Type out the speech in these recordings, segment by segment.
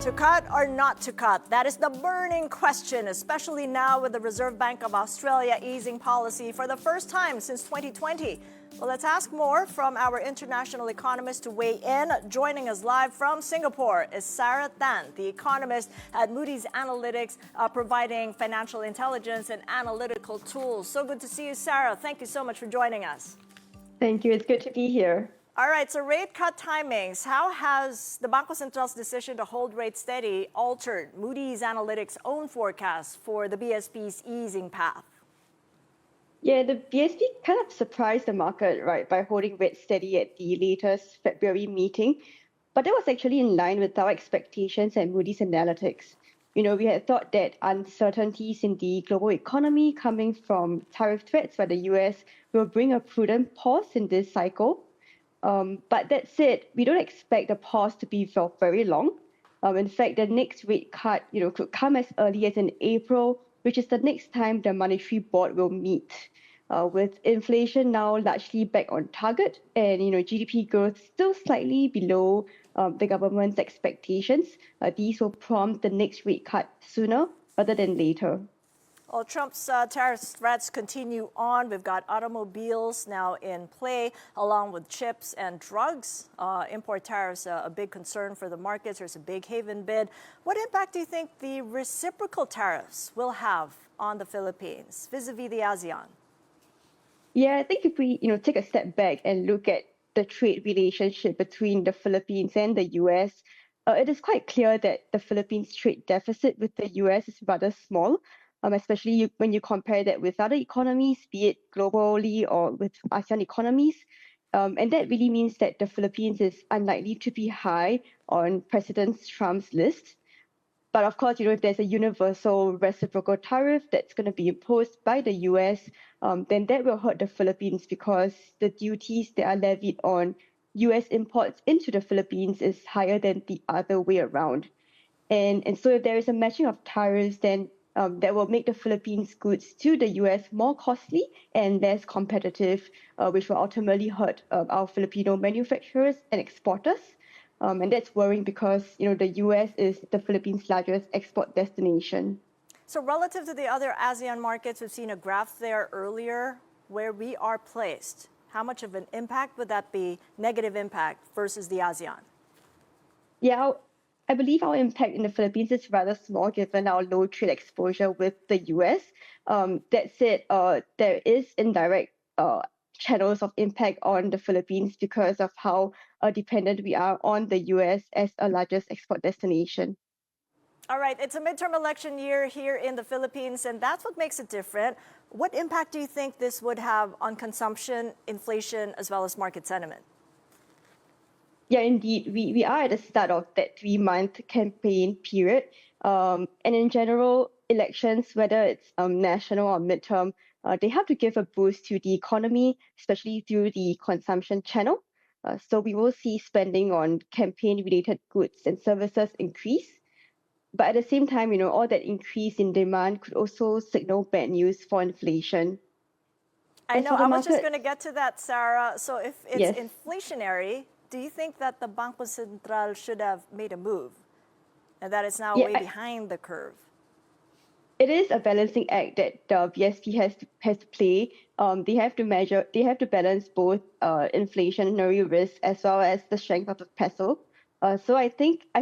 To cut or not to cut? That is the burning question, especially now with the Reserve Bank of Australia easing policy for the first time since 2020. Well, let's ask more from our international economist to weigh in. Joining us live from Singapore is Sarah Tan, the economist at Moody's Analytics, providing financial intelligence and analytical tools. So good to see you, Sarah. Thank you so much for joining us. Thank you. It's good to be here. All right, so rate cut timings. How has the Bangko Sentral's decision to hold rates steady altered Moody's Analytics' own forecast for the BSP's easing path? Yeah, the BSP kind of surprised the market, right, by holding rates steady at the latest February meeting. But that was actually in line with our expectations at Moody's Analytics. We had thought that uncertainties in the global economy coming from tariff threats by the US will bring a prudent pause in this cycle. But that said, we don't expect the pause to be for very long. In fact, the next rate cut, could come as early as in April, which is the next time the Monetary Board will meet. With inflation now largely back on target and GDP growth still slightly below the government's expectations, these will prompt the next rate cut sooner rather than later. Well, Trump's tariff threats continue on. We've got automobiles now in play, along with chips and drugs. Import tariffs a big concern for the markets. There's a big haven bid. What impact do you think the reciprocal tariffs will have on the Philippines vis-a-vis the ASEAN? Yeah, I think if we take a step back and look at the trade relationship between the Philippines and the US, it is quite clear that the Philippines' trade deficit with the US is rather small. Especially when you compare that with other economies, be it globally or with ASEAN economies. And that really means that the Philippines is unlikely to be high on President Trump's list. But of course, if there's a universal reciprocal tariff that's going to be imposed by the US, then that will hurt the Philippines because the duties that are levied on US imports into the Philippines is higher than the other way around. And so if there is a matching of tariffs, then that will make the Philippines' goods to the US more costly and less competitive, which will ultimately hurt our Filipino manufacturers and exporters. And that's worrying because the US is the Philippines' largest export destination. So relative to the other ASEAN markets, we've seen a graph there earlier where we are placed. How much of an impact would that be, negative impact, versus the ASEAN? Yeah, I believe our impact in the Philippines is rather small given our low trade exposure with the US. That said, there is indirect channels of impact on the Philippines because of how dependent we are on the US as a largest export destination. All right, it's a midterm election year here in the Philippines, and that's what makes it different. What impact do you think this would have on consumption, inflation, as well as market sentiment? Yeah, indeed. We are at the start of that 3-month campaign period. And in general, elections, whether it's national or midterm, they have to give a boost to the economy, especially through the consumption channel. So we will see spending on campaign-related goods and services increase. But at the same time, all that increase in demand could also signal bad news for inflation. I know, I was just going to get to that, Sarah. So if it's Yes. inflationary, do you think that the Bangko Sentral should have made a move and that it's now way behind the curve? It is a balancing act that the BSP has to play. They have to balance both inflationary risk as well as the strength of the peso. So I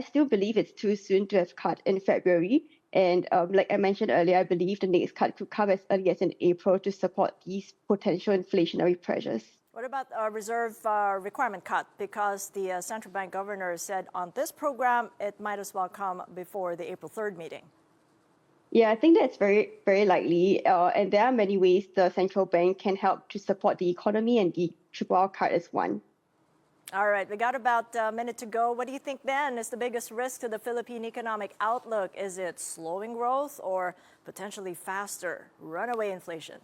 still believe it's too soon to have cut in February. And like I mentioned earlier, I believe the next cut could come as early as in April to support these potential inflationary pressures. What about a reserve requirement cut? Because the central bank governor said on this program, it might as well come before the April 3rd meeting. Yeah, I think that's very, very likely. And there are many ways the central bank can help to support the economy, and the triple R cut is one. All right, we got about a minute to go. What do you think then is the biggest risk to the Philippine economic outlook? Is it slowing growth or potentially faster runaway inflation?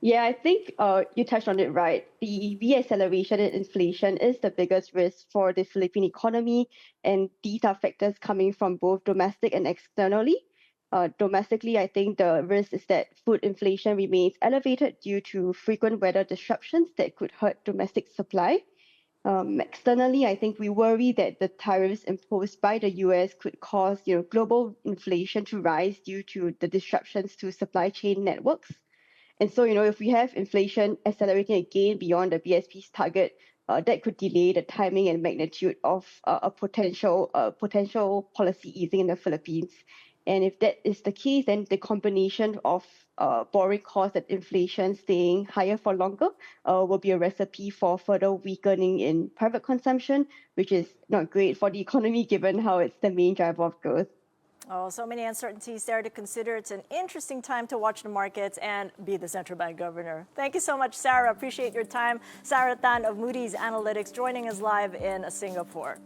Yeah, I think you touched on it right. The reacceleration in inflation is the biggest risk for the Philippine economy, and these are factors coming from both domestic and externally. Domestically, I think the risk is that food inflation remains elevated due to frequent weather disruptions that could hurt domestic supply. Externally, I think we worry that the tariffs imposed by the US could cause, global inflation to rise due to the disruptions to supply chain networks. And so, if we have inflation accelerating again beyond the BSP's target, that could delay the timing and magnitude of a potential policy easing in the Philippines. And if that is the case, then the combination of borrowing costs and inflation staying higher for longer will be a recipe for further weakening in private consumption, which is not great for the economy given how it's the main driver of growth. Oh, so many uncertainties there to consider. It's an interesting time to watch the markets and be the central bank governor. Thank you so much, Sarah. Appreciate your time. Sarah Tan of Moody's Analytics joining us live in Singapore.